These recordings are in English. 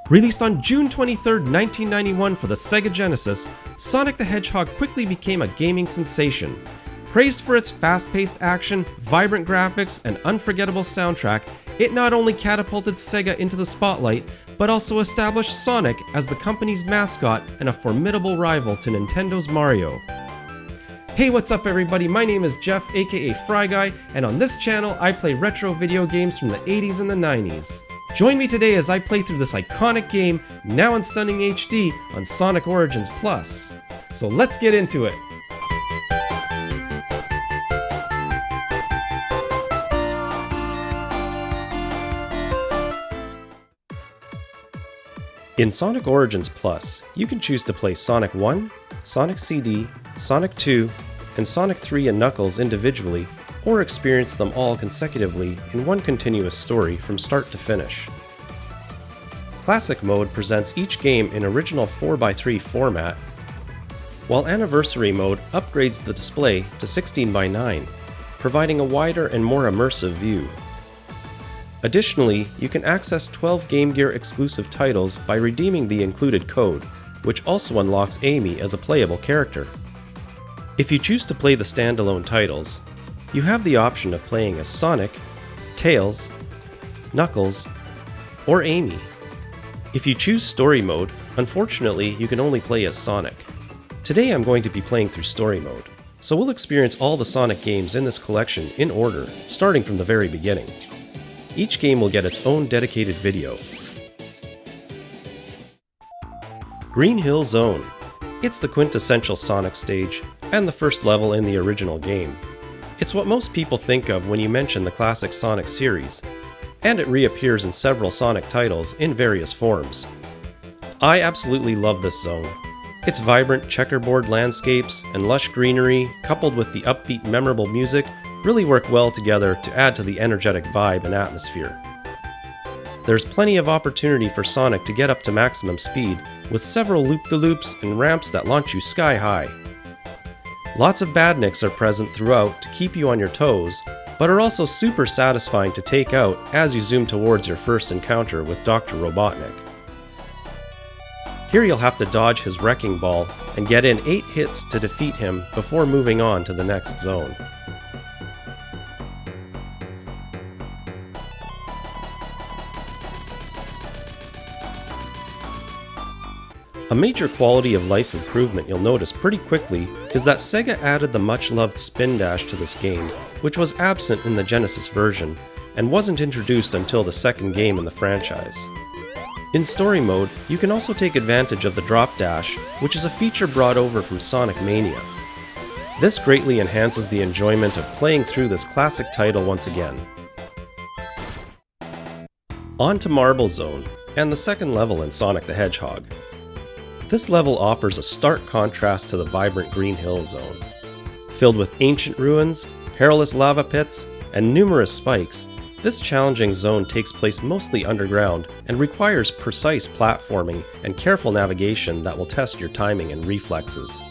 Released on June 23, 1991 for the Sega Genesis, Sonic the Hedgehog quickly became a gaming sensation. Praised for its fast-paced action, vibrant graphics, and unforgettable soundtrack, it not only catapulted Sega into the spotlight, but also established Sonic as the company's mascot and a formidable rival to Nintendo's Mario. Hey, what's up everybody? My name is Jeff, aka Fry Guy, and on this channel I play retro video games from the 80s and the 90s. Join me today as I play through this iconic game, now in stunning HD, on Sonic Origins Plus. So let's get into it! In Sonic Origins Plus, you can choose to play Sonic 1, Sonic CD, Sonic 2, and Sonic 3 and Knuckles individually, or experience them all consecutively in one continuous story from start to finish. Classic Mode presents each game in original 4x3 format, while Anniversary Mode upgrades the display to 16:9, providing a wider and more immersive view. Additionally, you can access 12 Game Gear exclusive titles by redeeming the included code, which also unlocks Amy as a playable character. If you choose to play the standalone titles, you have the option of playing as Sonic, Tails, Knuckles, or Amy. If you choose Story Mode, unfortunately you can only play as Sonic. Today I'm going to be playing through Story Mode, so we'll experience all the Sonic games in this collection in order, starting from the very beginning. Each game will get its own dedicated video. Green Hill Zone. It's the quintessential Sonic stage, and the first level in the original game. It's what most people think of when you mention the classic Sonic series, and it reappears in several Sonic titles in various forms. I absolutely love this zone. Its vibrant checkerboard landscapes and lush greenery, coupled with the upbeat memorable music, really work well together to add to the energetic vibe and atmosphere. There's plenty of opportunity for Sonic to get up to maximum speed, with several loop-de-loops and ramps that launch you sky high. Lots of badniks are present throughout to keep you on your toes, but are also super satisfying to take out as you zoom towards your first encounter with Dr. Robotnik. Here you'll have to dodge his wrecking ball and get in 8 hits to defeat him before moving on to the next zone. A major quality of life improvement you'll notice pretty quickly is that Sega added the much-loved spin dash to this game, which was absent in the Genesis version, and wasn't introduced until the second game in the franchise. In Story Mode, you can also take advantage of the drop dash, which is a feature brought over from Sonic Mania. This greatly enhances the enjoyment of playing through this classic title once again. On to Marble Zone, and the second level in Sonic the Hedgehog. This level offers a stark contrast to the vibrant Green Hill Zone. Filled with ancient ruins, perilous lava pits, and numerous spikes, this challenging zone takes place mostly underground and requires precise platforming and careful navigation that will test your timing and reflexes.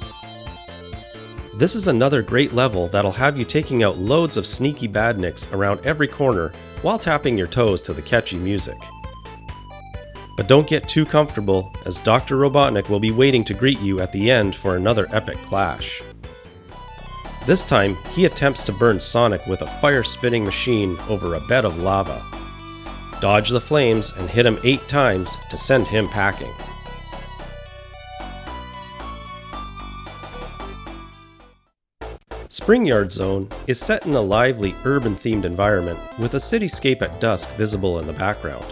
This is another great level that'll have you taking out loads of sneaky badniks around every corner while tapping your toes to the catchy music. But don't get too comfortable, as Dr. Robotnik will be waiting to greet you at the end for another epic clash. This time, he attempts to burn Sonic with a fire-spitting machine over a bed of lava. Dodge the flames and hit him 8 times to send him packing. Springyard Zone is set in a lively urban-themed environment with a cityscape at dusk visible in the background.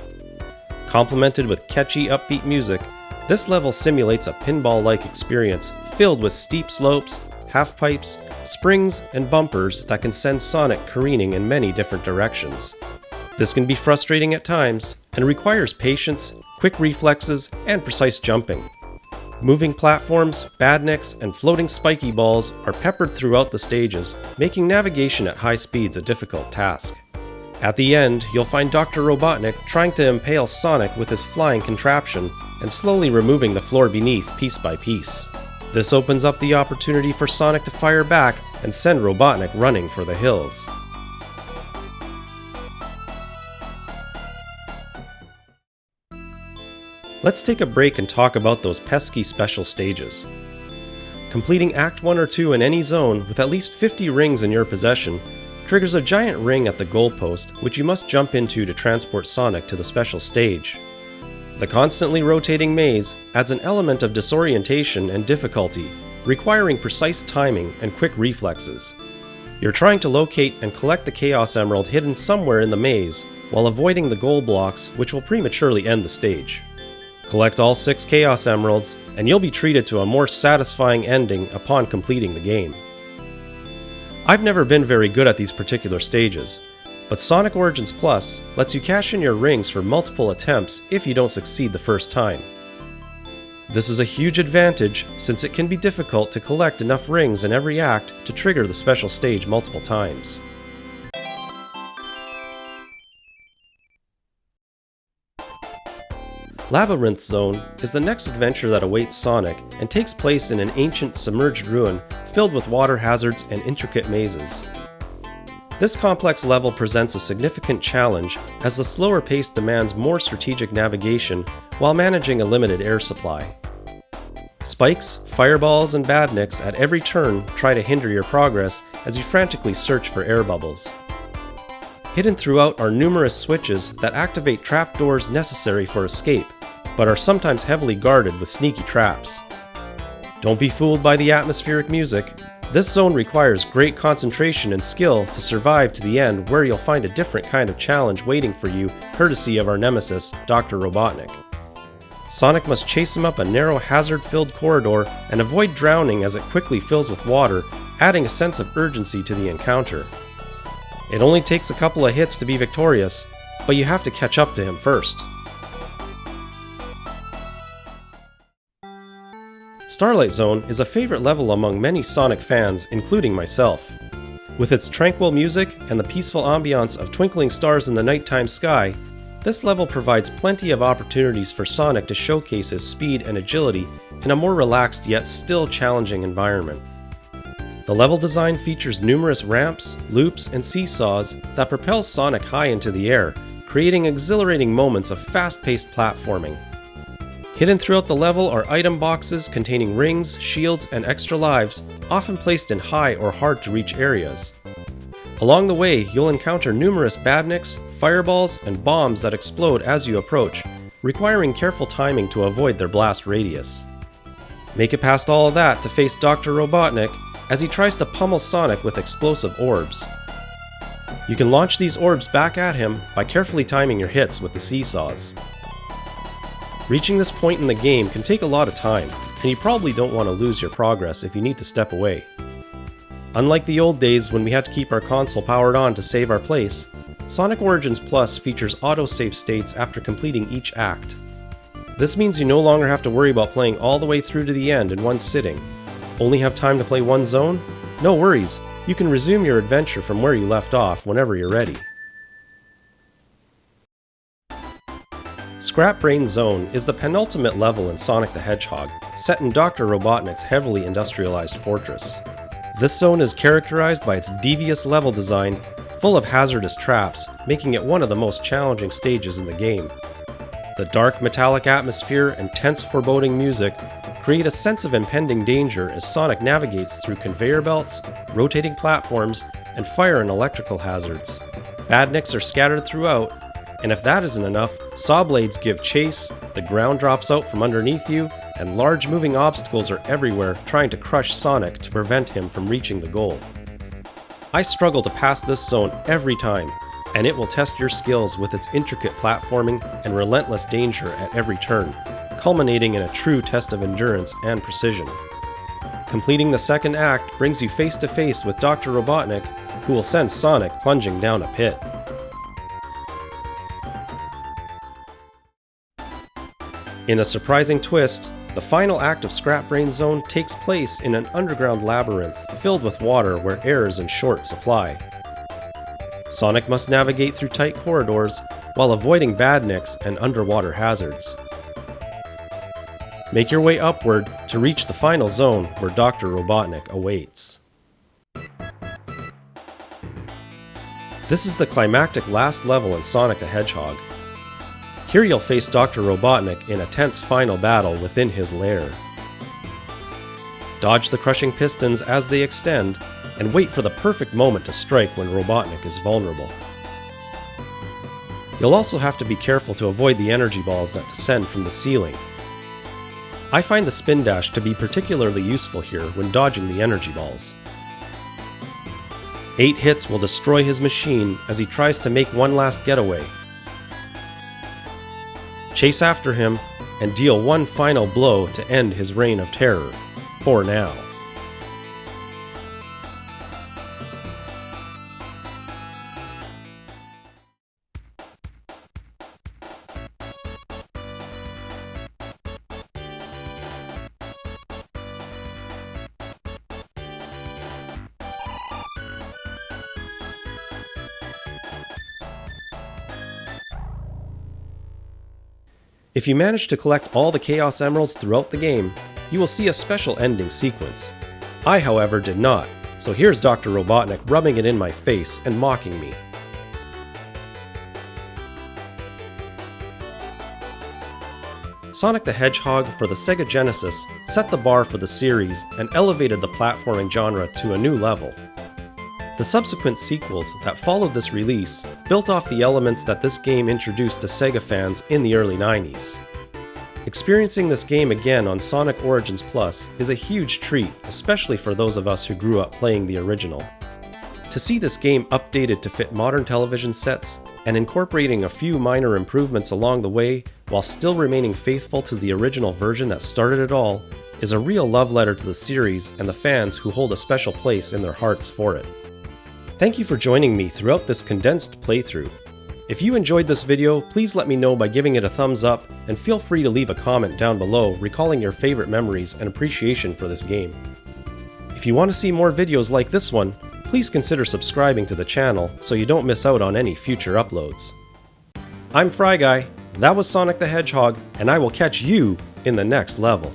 Complemented with catchy, upbeat music, this level simulates a pinball-like experience filled with steep slopes, half-pipes, springs, and bumpers that can send Sonic careening in many different directions. This can be frustrating at times and requires patience, quick reflexes, and precise jumping. Moving platforms, badniks, and floating spiky balls are peppered throughout the stages, making navigation at high speeds a difficult task. At the end, you'll find Dr. Robotnik trying to impale Sonic with his flying contraption and slowly removing the floor beneath piece by piece. This opens up the opportunity for Sonic to fire back and send Robotnik running for the hills. Let's take a break and talk about those pesky special stages. Completing Act 1 or 2 in any zone with at least 50 rings in your possession triggers a giant ring at the goalpost, which you must jump into to transport Sonic to the special stage. The constantly rotating maze adds an element of disorientation and difficulty, requiring precise timing and quick reflexes. You're trying to locate and collect the Chaos Emerald hidden somewhere in the maze, while avoiding the goal blocks, which will prematurely end the stage. Collect all 6 Chaos Emeralds, and you'll be treated to a more satisfying ending upon completing the game. I've never been very good at these particular stages, but Sonic Origins Plus lets you cash in your rings for multiple attempts if you don't succeed the first time. This is a huge advantage since it can be difficult to collect enough rings in every act to trigger the special stage multiple times. Labyrinth Zone is the next adventure that awaits Sonic and takes place in an ancient submerged ruin filled with water hazards and intricate mazes. This complex level presents a significant challenge as the slower pace demands more strategic navigation while managing a limited air supply. Spikes, fireballs, and badniks at every turn try to hinder your progress as you frantically search for air bubbles. Hidden throughout are numerous switches that activate trapdoors necessary for escape, but are sometimes heavily guarded with sneaky traps. Don't be fooled by the atmospheric music. This zone requires great concentration and skill to survive to the end, where you'll find a different kind of challenge waiting for you, courtesy of our nemesis, Dr. Robotnik. Sonic must chase him up a narrow hazard-filled corridor and avoid drowning as it quickly fills with water, adding a sense of urgency to the encounter. It only takes a couple of hits to be victorious, but you have to catch up to him first. Starlight Zone is a favorite level among many Sonic fans, including myself. With its tranquil music and the peaceful ambiance of twinkling stars in the nighttime sky, this level provides plenty of opportunities for Sonic to showcase his speed and agility in a more relaxed yet still challenging environment. The level design features numerous ramps, loops, and seesaws that propel Sonic high into the air, creating exhilarating moments of fast-paced platforming. Hidden throughout the level are item boxes containing rings, shields, and extra lives, often placed in high or hard-to-reach areas. Along the way, you'll encounter numerous badniks, fireballs, and bombs that explode as you approach, requiring careful timing to avoid their blast radius. Make it past all of that to face Dr. Robotnik as he tries to pummel Sonic with explosive orbs. You can launch these orbs back at him by carefully timing your hits with the seesaws. Reaching this point in the game can take a lot of time, and you probably don't want to lose your progress if you need to step away. Unlike the old days when we had to keep our console powered on to save our place, Sonic Origins Plus features autosave states after completing each act. This means you no longer have to worry about playing all the way through to the end in one sitting. Only have time to play one zone? No worries, you can resume your adventure from where you left off whenever you're ready. Scrap Brain Zone is the penultimate level in Sonic the Hedgehog, set in Dr. Robotnik's heavily industrialized fortress. This zone is characterized by its devious level design, full of hazardous traps, making it one of the most challenging stages in the game. The dark metallic atmosphere and tense foreboding music create a sense of impending danger as Sonic navigates through conveyor belts, rotating platforms, and fire and electrical hazards. Badniks are scattered throughout, and if that isn't enough, saw blades give chase, the ground drops out from underneath you, and large moving obstacles are everywhere trying to crush Sonic to prevent him from reaching the goal. I struggle to pass this zone every time, and it will test your skills with its intricate platforming and relentless danger at every turn, culminating in a true test of endurance and precision. Completing the second act brings you face to face with Dr. Robotnik, who will send Sonic plunging down a pit. In a surprising twist, the final act of Scrap Brain Zone takes place in an underground labyrinth filled with water where air is in short supply. Sonic must navigate through tight corridors while avoiding badniks and underwater hazards. Make your way upward to reach the final zone where Dr. Robotnik awaits. This is the climactic last level in Sonic the Hedgehog. Here you'll face Dr. Robotnik in a tense final battle within his lair. Dodge the crushing pistons as they extend, and wait for the perfect moment to strike when Robotnik is vulnerable. You'll also have to be careful to avoid the energy balls that descend from the ceiling. I find the spin dash to be particularly useful here when dodging the energy balls. 8 hits will destroy his machine as he tries to make one last getaway. Chase after him and deal one final blow to end his reign of terror, for now. If you manage to collect all the Chaos Emeralds throughout the game, you will see a special ending sequence. I, however, did not, so here's Dr. Robotnik rubbing it in my face and mocking me. Sonic the Hedgehog for the Sega Genesis set the bar for the series and elevated the platforming genre to a new level. The subsequent sequels that followed this release built off the elements that this game introduced to Sega fans in the early 90s. Experiencing this game again on Sonic Origins Plus is a huge treat, especially for those of us who grew up playing the original. To see this game updated to fit modern television sets and incorporating a few minor improvements along the way while still remaining faithful to the original version that started it all is a real love letter to the series and the fans who hold a special place in their hearts for it. Thank you for joining me throughout this condensed playthrough. If you enjoyed this video, please let me know by giving it a thumbs up, and feel free to leave a comment down below recalling your favorite memories and appreciation for this game. If you want to see more videos like this one, please consider subscribing to the channel so you don't miss out on any future uploads. I'm Fry Guy, that was Sonic the Hedgehog, and I will catch you in the next level.